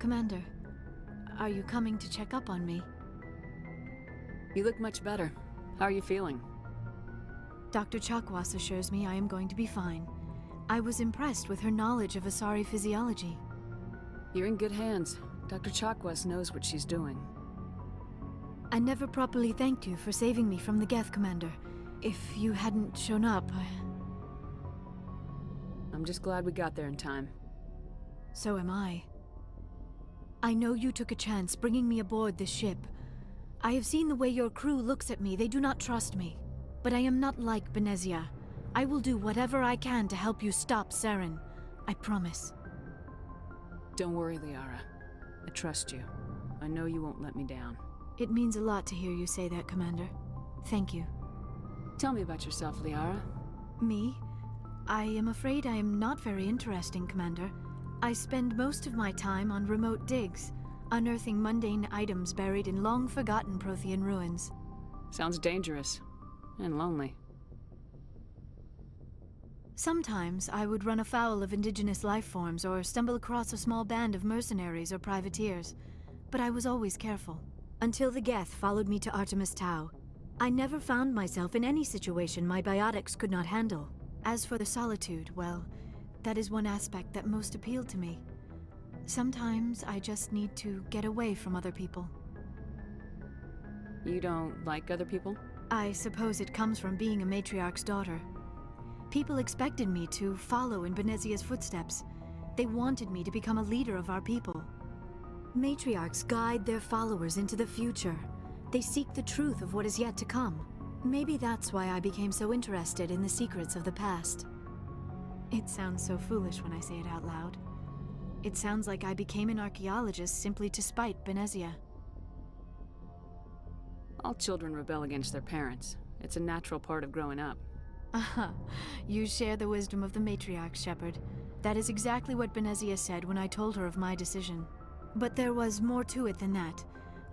Commander, are you coming to check up on me? You look much better. How are you feeling? Dr. Chakwas assures me I am going to be fine. I was impressed with her knowledge of Asari physiology. You're in good hands. Dr. Chakwas knows what she's doing. I never properly thanked you for saving me from the Geth, Commander. If you hadn't shown up, I'm just glad we got there in time. So am I. I know you took a chance bringing me aboard this ship. I have seen the way your crew looks at me. They do not trust me. But I am not like Benezia. I will do whatever I can to help you stop Saren. I promise. Don't worry, Liara. I trust you. I know you won't let me down. It means a lot to hear you say that, Commander. Thank you. Tell me about yourself, Liara. Me? I am afraid I am not very interesting, Commander. I spend most of my time on remote digs, unearthing mundane items buried in long-forgotten Prothean ruins. Sounds dangerous. And lonely. Sometimes I would run afoul of indigenous life forms or stumble across a small band of mercenaries or privateers, but I was always careful. Until the Geth followed me to Artemis Tau, I never found myself in any situation my biotics could not handle. As for the solitude, well, that is one aspect that most appealed to me. Sometimes I just need to get away from other people. You don't like other people? I suppose it comes from being a matriarch's daughter. People expected me to follow in Benezia's footsteps. They wanted me to become a leader of our people. Matriarchs guide their followers into the future. They seek the truth of what is yet to come. Maybe that's why I became so interested in the secrets of the past. It sounds so foolish when I say it out loud. It sounds like I became an archaeologist simply to spite Benezia. All children rebel against their parents. It's a natural part of growing up. Aha, you share the wisdom of the matriarch, Shepard. That is exactly what Benezia said when I told her of my decision. But there was more to it than that.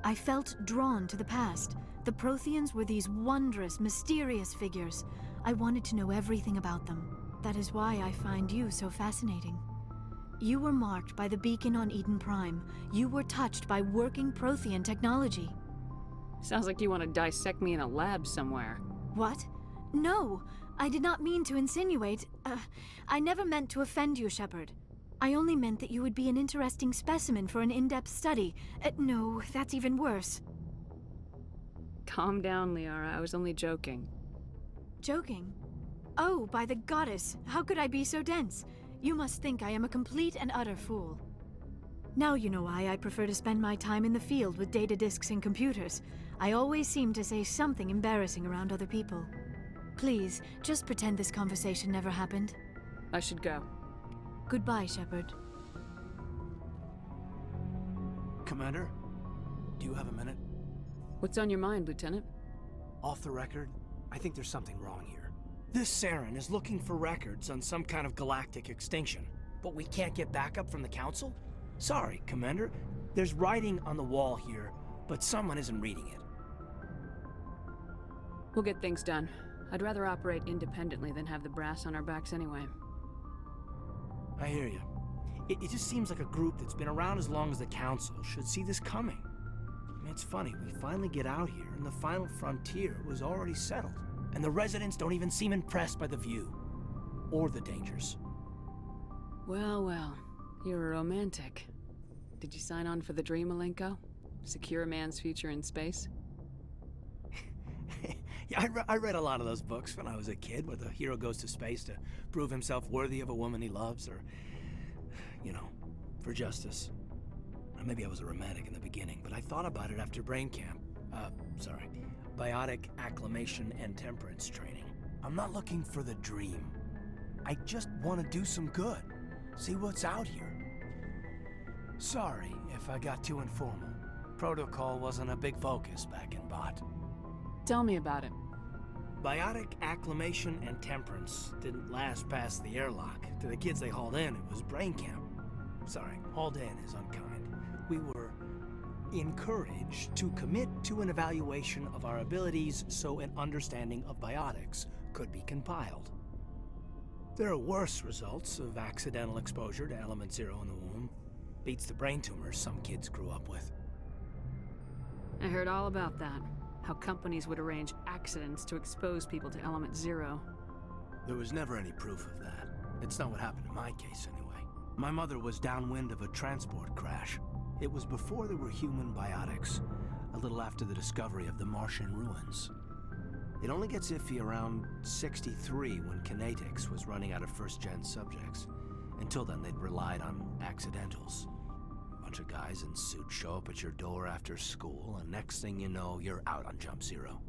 I felt drawn to the past. The Protheans were these wondrous, mysterious figures. I wanted to know everything about them. That is why I find you so fascinating. You were marked by the beacon on Eden Prime. You were touched by working Prothean technology. Sounds like you want to dissect me in a lab somewhere. What? No! I did not mean to insinuate. I never meant to offend you, Shepard. I only meant that you would be an interesting specimen for an in-depth study. No, that's even worse. Calm down, Liara. I was only joking. Joking? Oh, by the goddess, how could I be so dense? You must think I am a complete and utter fool. Now you know why I prefer to spend my time in the field with data disks and computers. I always seem to say something embarrassing around other people. Please, just pretend this conversation never happened. I should go. Goodbye, Shepard. Commander, do you have a minute? What's on your mind, Lieutenant? Off the record, I think there's something wrong here. This Saren is looking for records on some kind of galactic extinction, but we can't get backup from the Council? Sorry, Commander. There's writing on the wall here, but someone isn't reading it. We'll get things done. I'd rather operate independently than have the brass on our backs anyway. I hear you. It just seems like a group that's been around as long as the Council should see this coming. I mean, it's funny, we finally get out here and the final frontier was already settled. And the residents don't even seem impressed by the view. Or the dangers. Well, well. You're a romantic. Did you sign on for the dream, Malenko? Secure a man's future in space? Yeah, I read a lot of those books when I was a kid, where the hero goes to space to prove himself worthy of a woman he loves, or, you know, for justice. Or maybe I was a romantic in the beginning, but I thought about it after brain camp. Biotic acclimation and temperance training. I'm not looking for the dream. I just want to do some good. See what's out here. Sorry if I got too informal. Protocol wasn't a big focus back in Bot. Tell me about it. Biotic acclimation and temperance didn't last past the airlock. To the kids they hauled in, it was brain camp. Sorry, hauled in is unkind. We were encouraged to commit to an evaluation of our abilities so an understanding of biotics could be compiled. There are worse results of accidental exposure to element zero in the womb. Beats the brain tumors some kids grew up with. I heard all about that. How companies would arrange accidents to expose people to Element Zero. There was never any proof of that. It's not what happened in my case, anyway. My mother was downwind of a transport crash. It was before there were human biotics, a little after the discovery of the Martian ruins. It only gets iffy around 63 when Kinetics was running out of first-gen subjects. Until then, they'd relied on accidentals. A bunch of guys in suits show up at your door after school, and next thing you know, you're out on Jump Zero.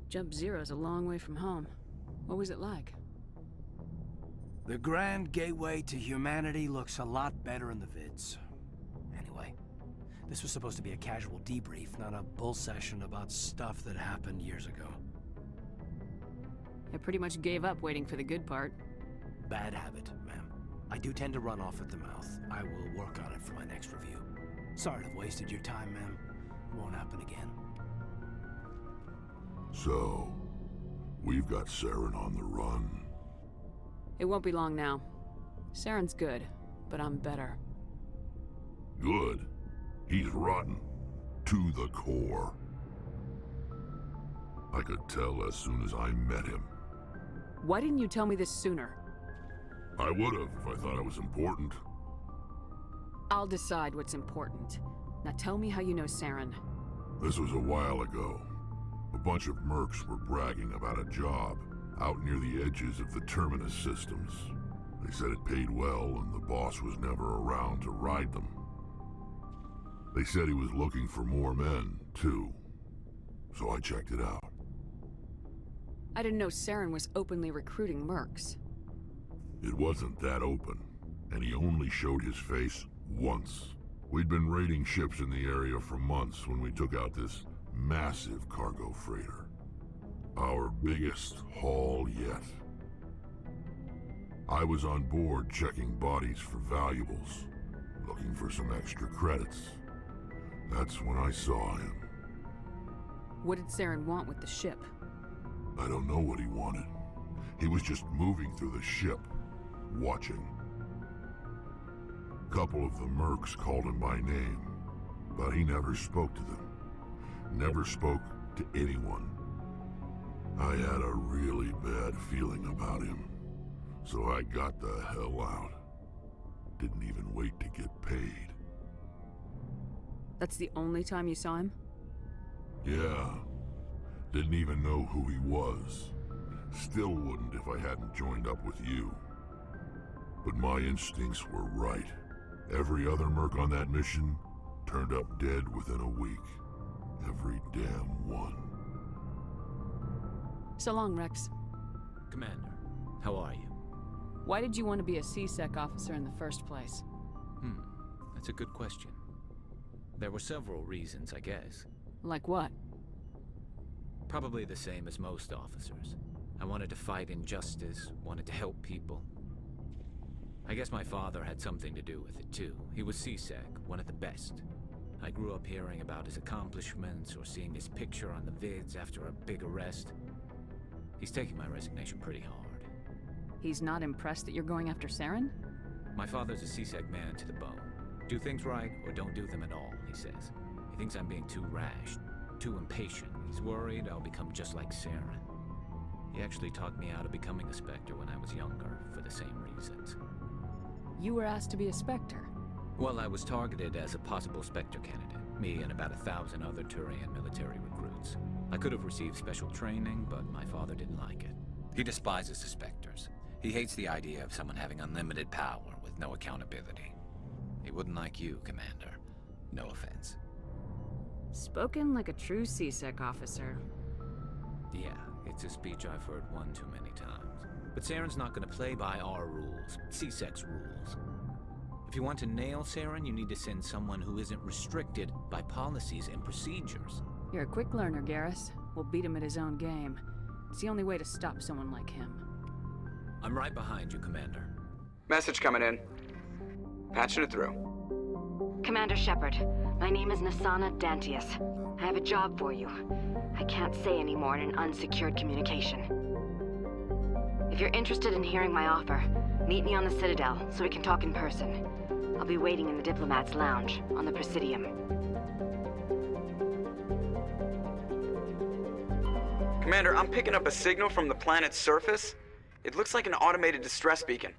Jump Zero's a long way from home. What was it like? The grand gateway to humanity looks a lot better in the vids. Anyway, this was supposed to be a casual debrief, not a bull session about stuff that happened years ago. I pretty much gave up waiting for the good part. Bad habit, ma'am. I do tend to run off at the mouth. I will work on it for my next review. Sorry to have wasted your time, ma'am. It won't happen again. So, we've got Saren on the run. It won't be long now. Saren's good, but I'm better. Good. He's rotten. To the core. I could tell as soon as I met him. Why didn't you tell me this sooner? I would've if I thought it was important. I'll decide what's important. Now tell me how you know Saren. This was a while ago. A bunch of mercs were bragging about a job out near the edges of the Terminus systems. They said it paid well and the boss was never around to ride them. They said he was looking for more men, too. So I checked it out. I didn't know Saren was openly recruiting mercs. It wasn't that open, and he only showed his face once. We'd been raiding ships in the area for months when we took out this massive cargo freighter. Our biggest haul yet. I was on board checking bodies for valuables, looking for some extra credits. That's when I saw him. What did Saren want with the ship? I don't know what he wanted. He was just moving through the ship, watching. A couple of the mercs called him by name, but he never spoke to them. Never spoke to anyone. I had a really bad feeling about him, so I got the hell out. Didn't even wait to get paid. That's the only time you saw him? Yeah. Didn't even know who he was. Still wouldn't if I hadn't joined up with you. But my instincts were right. Every other merc on that mission turned up dead within a week. Every damn one. So long, Rex. Commander, how are you? Why did you want to be a CSEC officer in the first place? That's a good question. There were several reasons, I guess. Like what? Probably the same as most officers. I wanted to fight injustice, wanted to help people. I guess my father had something to do with it too. He was CSEC, one of the best. I grew up hearing about his accomplishments or seeing his picture on the vids after a big arrest. He's taking my resignation pretty hard. He's not impressed that you're going after Saren? My father's a CSEC man to the bone. Do things right or don't do them at all, he says. He thinks I'm being too rash, too impatient. He's worried I'll become just like Saren. He actually talked me out of becoming a Spectre when I was younger, for the same reasons. You were asked to be a Spectre? Well, I was targeted as a possible Spectre candidate. Me and about 1,000 other Turian military recruits. I could have received special training, but my father didn't like it. He despises the Spectres. He hates the idea of someone having unlimited power with no accountability. He wouldn't like you, Commander. No offense. Spoken like a true CSEC officer. Yeah, it's a speech I've heard one too many times. But Saren's not gonna play by our rules, CSEC's rules. If you want to nail Saren, you need to send someone who isn't restricted by policies and procedures. You're a quick learner, Garrus. We'll beat him at his own game. It's the only way to stop someone like him. I'm right behind you, Commander. Message coming in. Patching it through. Commander Shepard, my name is Nasana Dantius. I have a job for you. I can't say any more in an unsecured communication. If you're interested in hearing my offer, meet me on the Citadel so we can talk in person. I'll be waiting in the Diplomat's Lounge on the Presidium. Commander, I'm picking up a signal from the planet's surface. It looks like an automated distress beacon.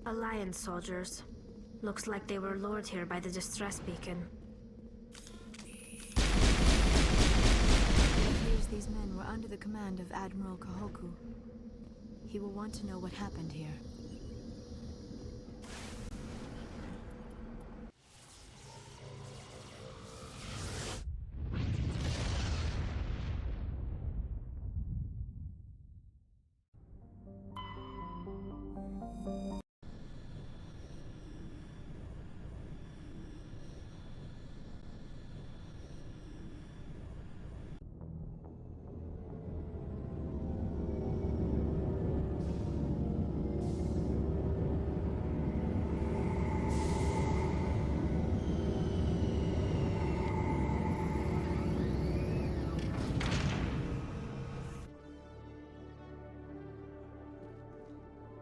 Alliance soldiers. Looks like they were lured here by the distress beacon. It appears these men were under the command of Admiral Kahoku. He will want to know what happened here.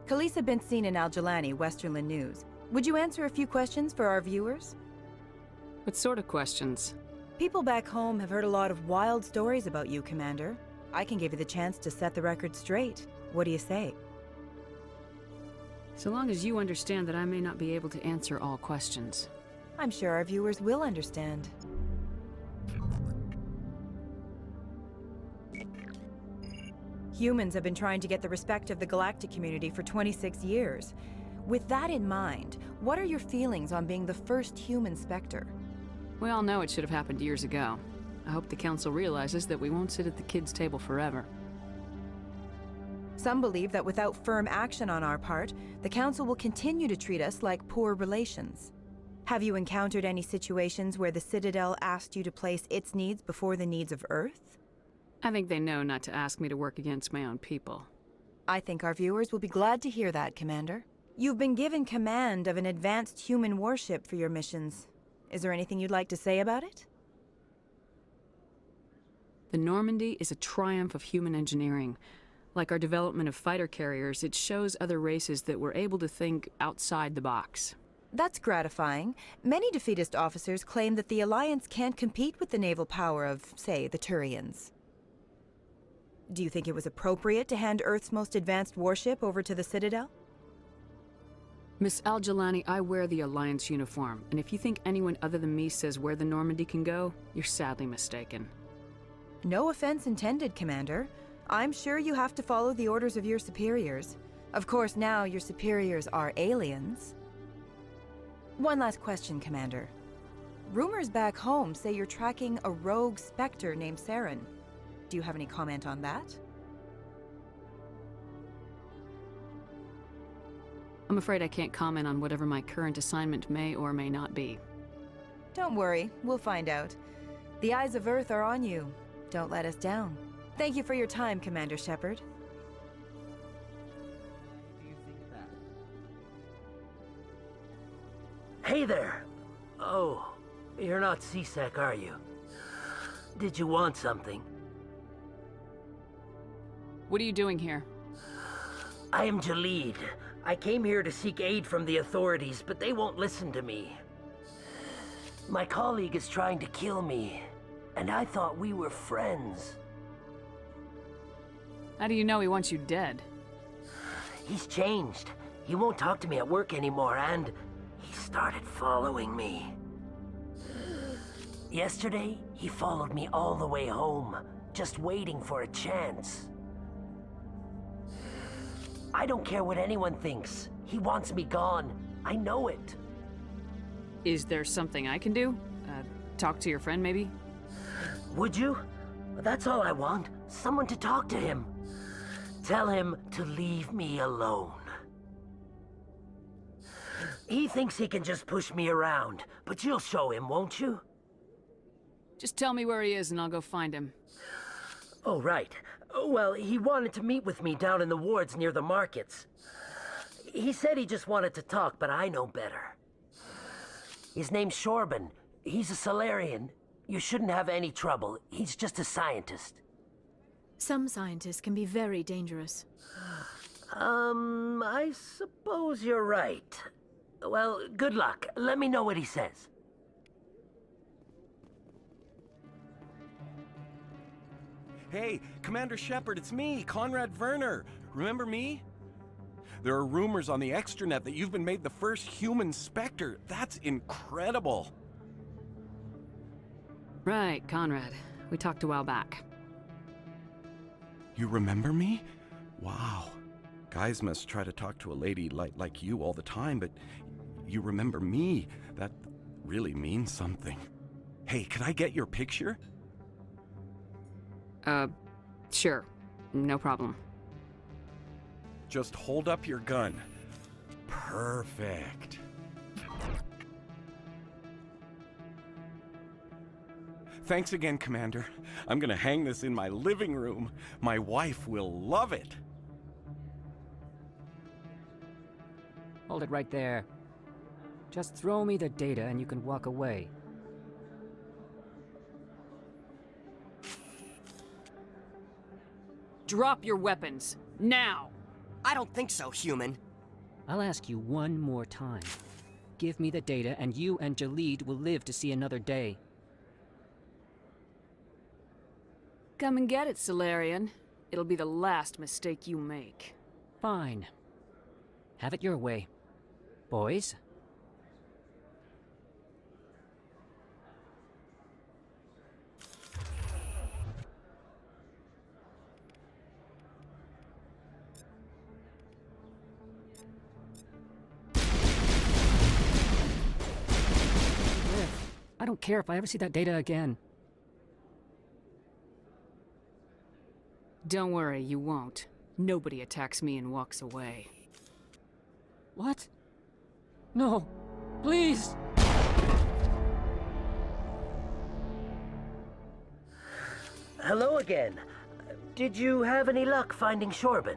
Khaleesa been seen in Al-Jalani, Westerland News. Would you answer a few questions for our viewers? What sort of questions? People back home have heard a lot of wild stories about you, Commander. I can give you the chance to set the record straight. What do you say? So long as you understand that I may not be able to answer all questions. I'm sure our viewers will understand. Humans have been trying to get the respect of the galactic community for 26 years. With that in mind, what are your feelings on being the first human Spectre? We all know it should have happened years ago. I hope the Council realizes that we won't sit at the kids' table forever. Some believe that without firm action on our part, the Council will continue to treat us like poor relations. Have you encountered any situations where the Citadel asked you to place its needs before the needs of Earth? I think they know not to ask me to work against my own people. I think our viewers will be glad to hear that, Commander. You've been given command of an advanced human warship for your missions. Is there anything you'd like to say about it? The Normandy is a triumph of human engineering. Like our development of fighter carriers, it shows other races that we're able to think outside the box. That's gratifying. Many defeatist officers claim that the Alliance can't compete with the naval power of, say, the Turians. Do you think it was appropriate to hand Earth's most advanced warship over to the Citadel? Miss Al-Jalani, I wear the Alliance uniform, and if you think anyone other than me says where the Normandy can go, you're sadly mistaken. No offense intended, Commander. I'm sure you have to follow the orders of your superiors. Of course, now your superiors are aliens. One last question, Commander. Rumors back home say you're tracking a rogue Spectre named Saren. Do you have any comment on that? I'm afraid I can't comment on whatever my current assignment may or may not be. Don't worry, we'll find out. The eyes of Earth are on you. Don't let us down. Thank you for your time, Commander Shepard. Hey there! Oh, you're not C-Sec, are you? Did you want something? What are you doing here? I am Jahleed. I came here to seek aid from the authorities, but they won't listen to me. My colleague is trying to kill me, and I thought we were friends. How do you know he wants you dead? He's changed. He won't talk to me at work anymore, and he started following me. Yesterday, he followed me all the way home, just waiting for a chance. I don't care what anyone thinks. He wants me gone. I know it. Is there something I can do? Talk to your friend, maybe? Would you? That's all I want. Someone to talk to him. Tell him to leave me alone. He thinks he can just push me around, but you'll show him, won't you? Just tell me where he is and I'll go find him. Oh, right. Well, he wanted to meet with me down in the wards near the markets. He said he just wanted to talk, but I know better. His name's Shorban. He's a Solarian. You shouldn't have any trouble. He's just a scientist. Some scientists can be very dangerous. I suppose you're right. Well, good luck. Let me know what he says. Hey, Commander Shepard, it's me, Conrad Werner. Remember me? There are rumors on the extranet that you've been made the first human Spectre. That's incredible. Right, Conrad. We talked a while back. You remember me? Wow. Guys must try to talk to a lady like you all the time, but you remember me. That really means something. Hey, could I get your picture? Sure. No problem. Just hold up your gun. Perfect. Thanks again, Commander. I'm gonna hang this in my living room. My wife will love it. Hold it right there. Just throw me the data and you can walk away. Drop your weapons. Now! I don't think so, human. I'll ask you one more time. Give me the data and you and Jahleed will live to see another day. Come and get it, Solarian. It'll be the last mistake you make. Fine. Have it your way. Boys? I don't care if I ever see that data again. Don't worry, you won't. Nobody attacks me and walks away. What? No. Please! Hello again. Did you have any luck finding Shorban?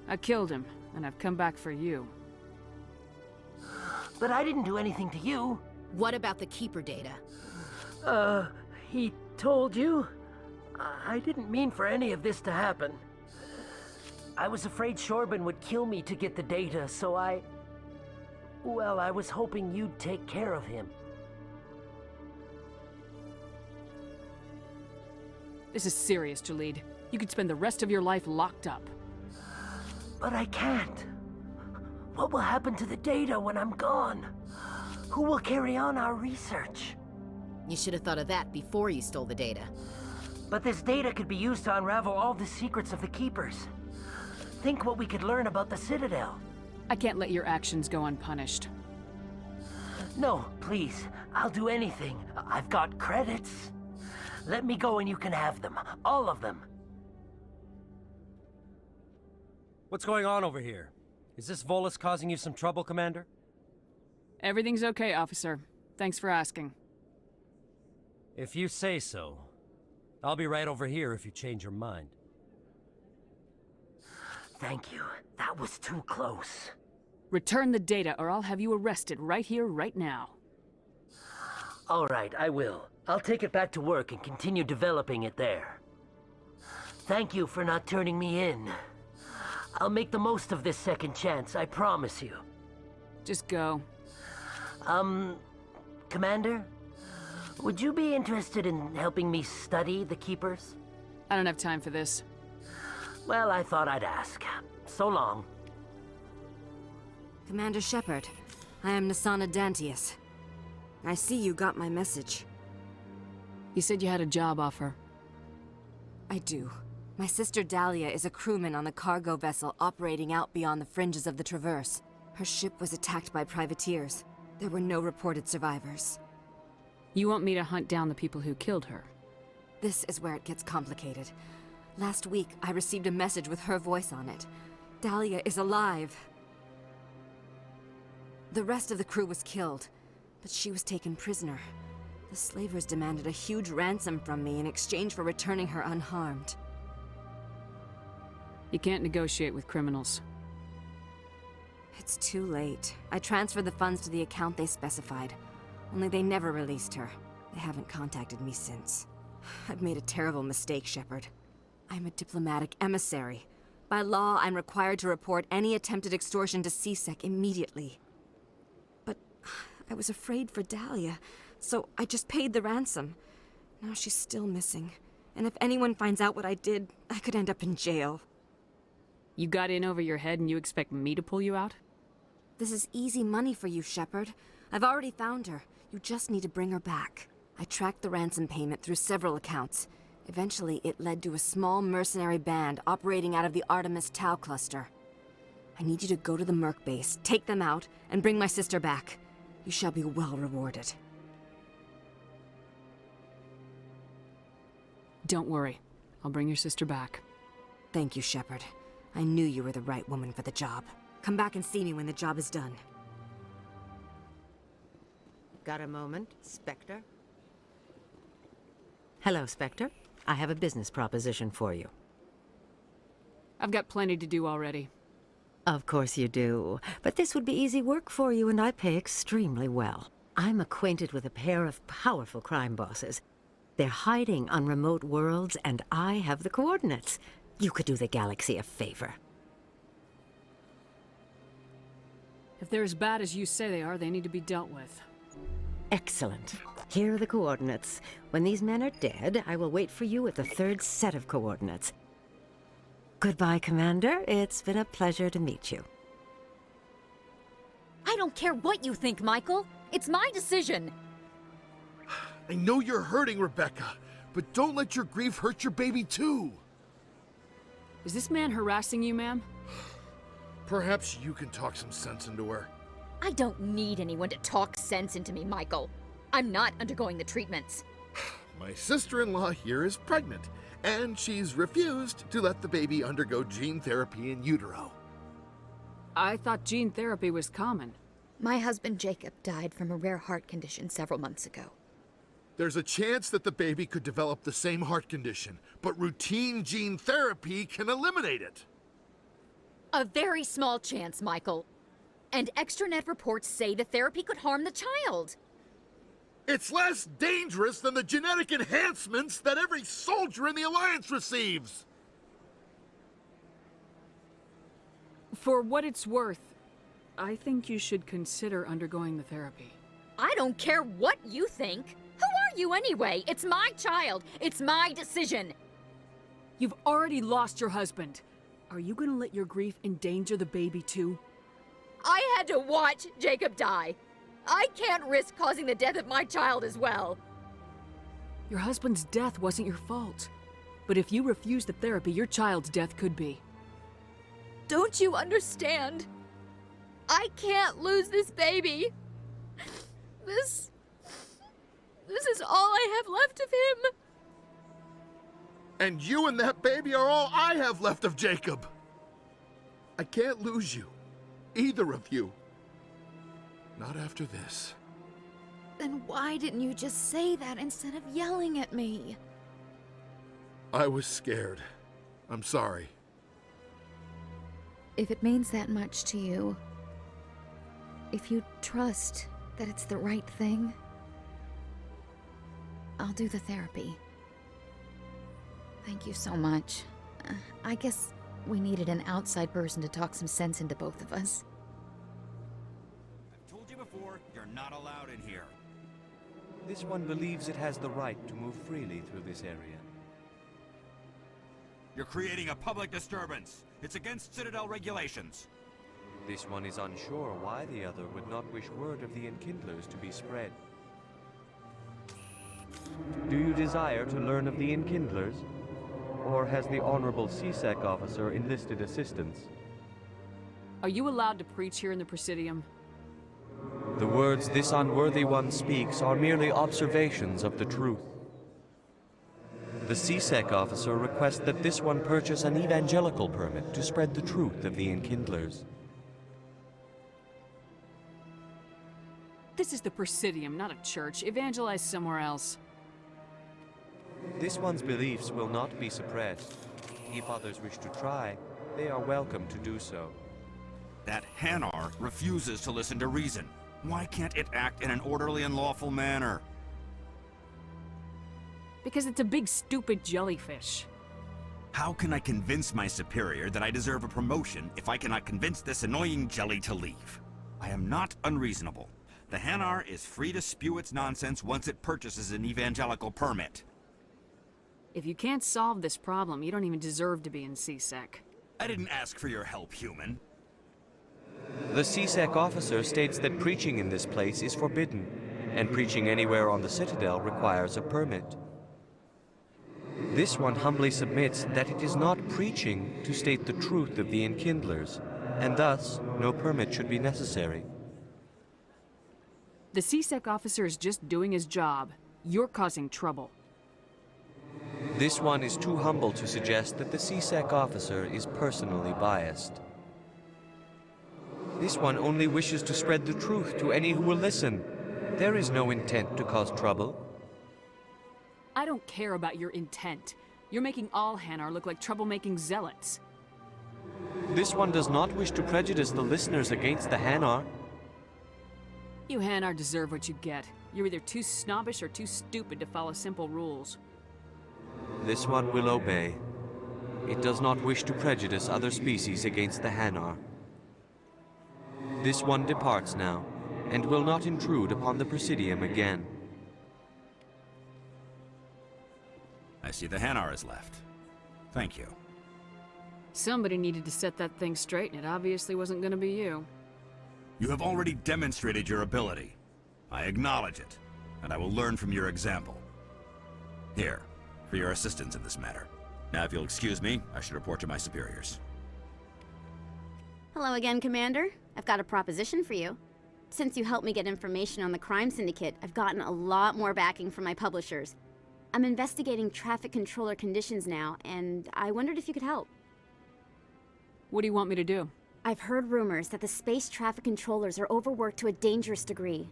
I killed him, and I've come back for you. But I didn't do anything to you. What about the Keeper data? He told you? I didn't mean for any of this to happen. I was afraid Shorban would kill me to get the data, so well, I was hoping you'd take care of him. This is serious, Jahleed. You could spend the rest of your life locked up. But I can't. What will happen to the data when I'm gone? Who will carry on our research? You should have thought of that before you stole the data. But this data could be used to unravel all the secrets of the Keepers. Think what we could learn about the Citadel. I can't let your actions go unpunished. No, please. I'll do anything. I've got credits. Let me go and you can have them. All of them. What's going on over here? Is this Volus causing you some trouble, Commander? Everything's okay, officer. Thanks for asking. If you say so. I'll be right over here if you change your mind. Thank you. That was too close. Return the data or I'll have you arrested right here, right now. All right, I will. I'll take it back to work and continue developing it there. Thank you for not turning me in. I'll make the most of this second chance, I promise you. Just go. Commander? Would you be interested in helping me study the Keepers? I don't have time for this. Well, I thought I'd ask. So long. Commander Shepard, I am Nasana Dantius. I see you got my message. You said you had a job offer. I do. My sister Dahlia is a crewman on the cargo vessel operating out beyond the fringes of the Traverse. Her ship was attacked by privateers. There were no reported survivors. You want me to hunt down the people who killed her? This is where it gets complicated. Last week, I received a message with her voice on it. Dahlia is alive. The rest of the crew was killed, but she was taken prisoner. The slavers demanded a huge ransom from me in exchange for returning her unharmed. You can't negotiate with criminals. It's too late. I transferred the funds to the account they specified. Only they never released her. They haven't contacted me since. I've made a terrible mistake, Shepard. I'm a diplomatic emissary. By law, I'm required to report any attempted extortion to CSEC immediately. But I was afraid for Dahlia, so I just paid the ransom. Now she's still missing. And if anyone finds out what I did, I could end up in jail. You got in over your head and you expect me to pull you out? This is easy money for you, Shepard. I've already found her. You just need to bring her back. I tracked the ransom payment through several accounts. Eventually, it led to a small mercenary band operating out of the Artemis Tau cluster. I need you to go to the Merc base, take them out, and bring my sister back. You shall be well rewarded. Don't worry. I'll bring your sister back. Thank you, Shepard. I knew you were the right woman for the job. Come back and see me when the job is done. Got a moment, Spectre? Hello, Spectre. I have a business proposition for you. I've got plenty to do already. Of course you do. But this would be easy work for you, and I pay extremely well. I'm acquainted with a pair of powerful crime bosses. They're hiding on remote worlds, and I have the coordinates. You could do the galaxy a favor. If they're as bad as you say they are, they need to be dealt with. Excellent. Here are the coordinates. When these men are dead, I will wait for you at the third set of coordinates. Goodbye, Commander. It's been a pleasure to meet you. I don't care what you think, Michael. It's my decision. I know you're hurting, Rebecca, but don't let your grief hurt your baby too. Is this man harassing you, ma'am? Perhaps you can talk some sense into her. I don't need anyone to talk sense into me, Michael. I'm not undergoing the treatments. My sister-in-law here is pregnant, and she's refused to let the baby undergo gene therapy in utero. I thought gene therapy was common. My husband Jacob died from a rare heart condition several months ago. There's a chance that the baby could develop the same heart condition, but routine gene therapy can eliminate it. A very small chance, Michael. And extranet reports say the therapy could harm the child. It's less dangerous than the genetic enhancements that every soldier in the Alliance receives. For what it's worth, I think you should consider undergoing the therapy. I don't care what you think. Who are you anyway? It's my child. It's my decision. You've already lost your husband. Are you gonna let your grief endanger the baby too? I had to watch Jacob die. I can't risk causing the death of my child as well. Your husband's death wasn't your fault. But if you refuse the therapy, your child's death could be. Don't you understand? I can't lose this baby. This is all I have left of him. And you and that baby are all I have left of Jacob. I can't lose you. Either of you. Not after this. Then why didn't you just say that instead of yelling at me? I was scared. I'm sorry. If it means that much to you, if you trust that it's the right thing, I'll do the therapy. Thank you so much. I guess we needed an outside person to talk some sense into both of us. I've told you before, you're not allowed in here. This one believes it has the right to move freely through this area. You're creating a public disturbance. It's against Citadel regulations. This one is unsure why the other would not wish word of the Enkindlers to be spread. Do you desire to learn of the Enkindlers? Or has the Honorable CSEC officer enlisted assistance? Are you allowed to preach here in the Presidium? The words this unworthy one speaks are merely observations of the truth. The CSEC officer requests that this one purchase an evangelical permit to spread the truth of the Enkindlers. This is the Presidium, not a church. Evangelize somewhere else. This one's beliefs will not be suppressed. If others wish to try, they are welcome to do so. That Hanar refuses to listen to reason. Why can't it act in an orderly and lawful manner? Because it's a big, stupid jellyfish. How can I convince my superior that I deserve a promotion if I cannot convince this annoying jelly to leave? I am not unreasonable. The Hanar is free to spew its nonsense once it purchases an evangelical permit. If you can't solve this problem, you don't even deserve to be in CSEC. I didn't ask for your help, human. The CSEC officer states that preaching in this place is forbidden, and preaching anywhere on the Citadel requires a permit. This one humbly submits that it is not preaching to state the truth of the Enkindlers, and thus no permit should be necessary. The CSEC officer is just doing his job. You're causing trouble. This one is too humble to suggest that the CSEC officer is personally biased. This one only wishes to spread the truth to any who will listen. There is no intent to cause trouble. I don't care about your intent. You're making all Hanar look like troublemaking zealots. This one does not wish to prejudice the listeners against the Hanar. You Hanar deserve what you get. You're either too snobbish or too stupid to follow simple rules. This one will obey. It does not wish to prejudice other species against the Hanar. This one departs now, and will not intrude upon the Presidium again. I see the Hanar is left. Thank you. Somebody needed to set that thing straight, and it obviously wasn't going to be you. You have already demonstrated your ability. I acknowledge it, and I will learn from your example. Here, for your assistance in this matter. Now, if you'll excuse me, I should report to my superiors. Hello again, Commander. I've got a proposition for you. Since you helped me get information on the crime syndicate, I've gotten a lot more backing from my publishers. I'm investigating traffic controller conditions now, and I wondered if you could help. What do you want me to do? I've heard rumors that the space traffic controllers are overworked to a dangerous degree.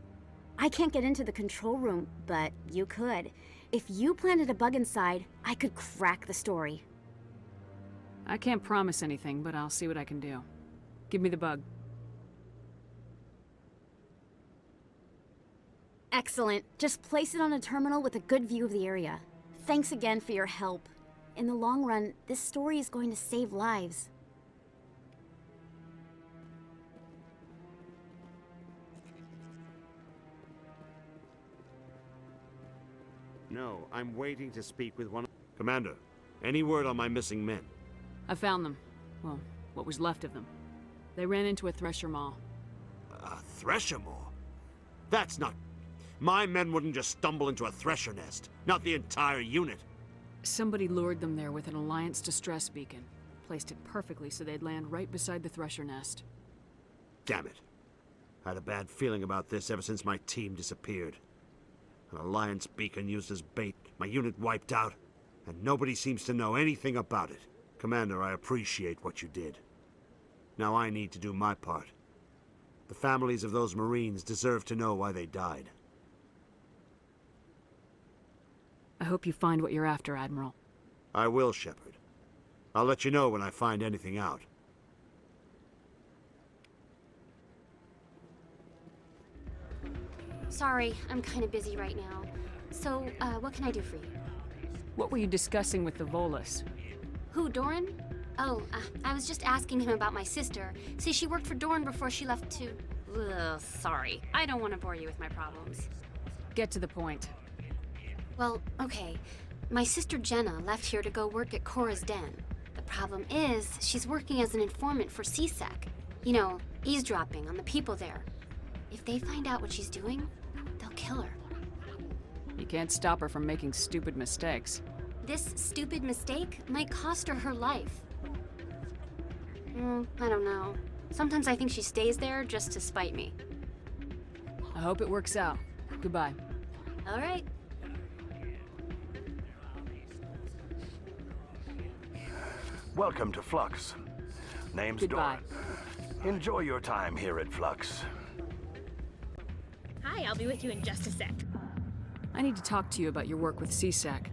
I can't get into the control room, but you could. If you planted a bug inside, I could crack the story. I can't promise anything, but I'll see what I can do. Give me the bug. Excellent. Just place it on a terminal with a good view of the area. Thanks again for your help. In the long run, this story is going to save lives. No, I'm waiting to speak with one... Commander, any word on my missing men? I found them. Well, what was left of them. They ran into a thresher mall. A thresher maw? That's not... My men wouldn't just stumble into a thresher nest. Not the entire unit. Somebody lured them there with an Alliance distress beacon. Placed it perfectly so they'd land right beside the thresher nest. Damn it. I had a bad feeling about this ever since my team disappeared. An Alliance beacon used as bait, my unit wiped out, and nobody seems to know anything about it. Commander, I appreciate what you did. Now I need to do my part. The families of those Marines deserve to know why they died. I hope you find what you're after, Admiral. I will, Shepard. I'll let you know when I find anything out. Sorry, I'm kind of busy right now. So, what can I do for you? What were you discussing with the Volus? Who, Doran? Oh, I was just asking him about my sister. See, she worked for Doran before she left to... Ugh, sorry. I don't want to bore you with my problems. Get to the point. Well, okay. My sister Jenna left here to go work at Cora's Den. The problem is, she's working as an informant for CSEC. You know, eavesdropping on the people there. If they find out what she's doing, they'll kill her. You can't stop her from making stupid mistakes. This stupid mistake might cost her her life. I don't know. Sometimes I think she stays there just to spite me. I hope it works out. Goodbye. All right. Welcome to Flux. Name's Goodbye. Doran. Enjoy your time here at Flux. Hi, I'll be with you in just a sec. I need to talk to you about your work with CSEC.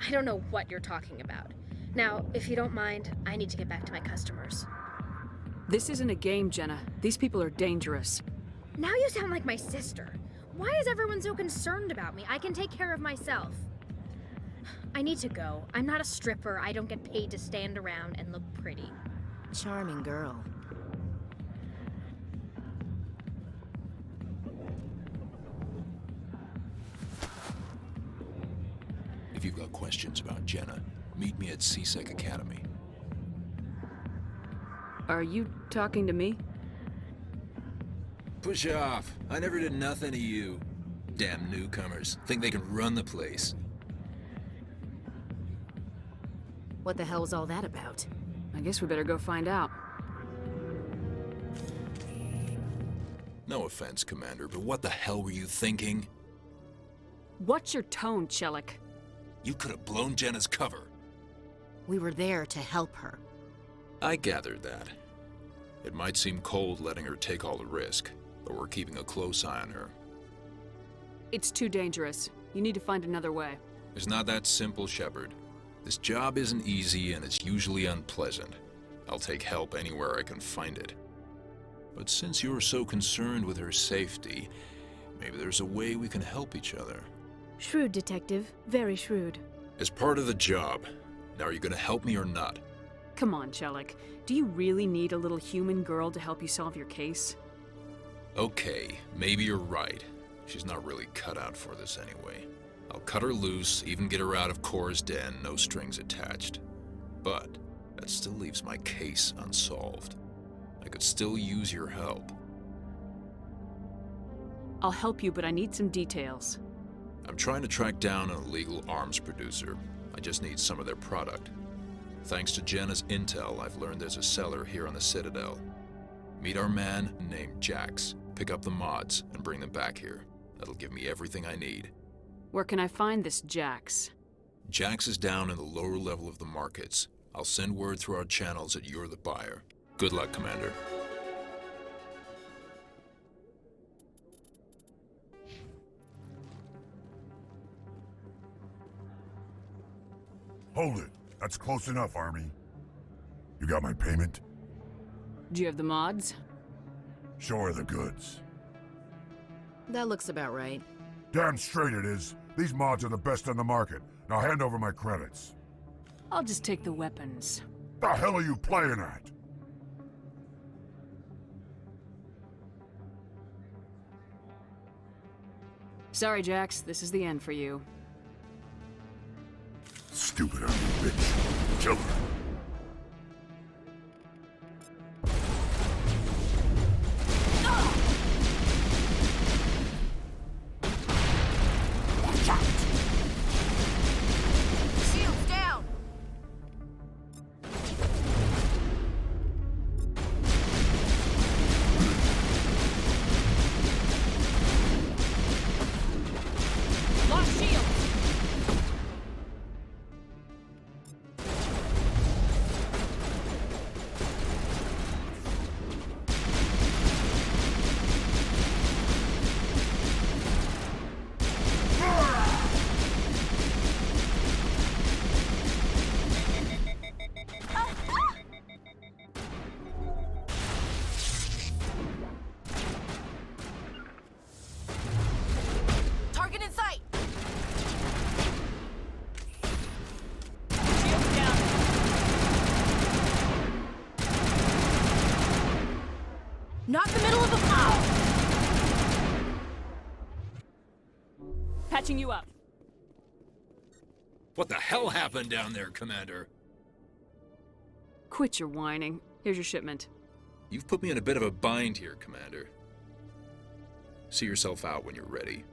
I don't know what you're talking about. Now, if you don't mind, I need to get back to my customers. This isn't a game, Jenna. These people are dangerous. Now you sound like my sister. Why is everyone so concerned about me? I can take care of myself. I need to go. I'm not a stripper. I don't get paid to stand around and look pretty. Charming girl. If you've got questions about Jenna, meet me at CSEC Academy. Are you talking to me? Push off. I never did nothing to you. Damn newcomers. Think they can run the place. What the hell's all that about? I guess we better go find out. No offense, Commander, but what the hell were you thinking? What's your tone, Chelik? You could have blown Jenna's cover. We were there to help her. I gathered that. It might seem cold letting her take all the risk, but we're keeping a close eye on her. It's too dangerous. You need to find another way. It's not that simple, Shepard. This job isn't easy and it's usually unpleasant. I'll take help anywhere I can find it. But since you're so concerned with her safety, maybe there's a way we can help each other. Shrewd, Detective. Very shrewd. As part of the job. Now, are you gonna help me or not? Come on, Chelik. Do you really need a little human girl to help you solve your case? Okay, maybe you're right. She's not really cut out for this anyway. I'll cut her loose, even get her out of Cora's den, no strings attached. But that still leaves my case unsolved. I could still use your help. I'll help you, but I need some details. I'm trying to track down an illegal arms producer. I just need some of their product. Thanks to Jenna's intel, I've learned there's a seller here on the Citadel. Meet our man named Jax, pick up the mods, and bring them back here. That'll give me everything I need. Where can I find this Jax? Jax is down in the lower level of the markets. I'll send word through our channels that you're the buyer. Good luck, Commander. Hold it. That's close enough, Army. You got my payment? Do you have the mods? Show her the goods. That looks about right. Damn straight it is. These mods are the best on the market. Now hand over my credits. I'll just take the weapons. The hell are you playing at? Sorry, Jax. This is the end for you. Stupid Army bitch. Kill her. Not in the middle of a... Patching you up. What the hell happened down there, Commander? Quit your whining. Here's your shipment. You've put me in a bit of a bind here, Commander. See yourself out when you're ready.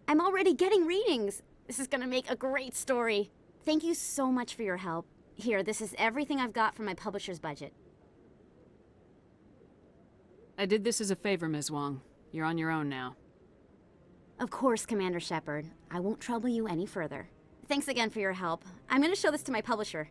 I'm already getting readings. This is gonna make a great story. Thank you so much for your help. Here, this is everything I've got from my publisher's budget. I did this as a favor, Ms. Wong. You're on your own now. Of course, Commander Shepard. I won't trouble you any further. Thanks again for your help. I'm gonna show this to my publisher.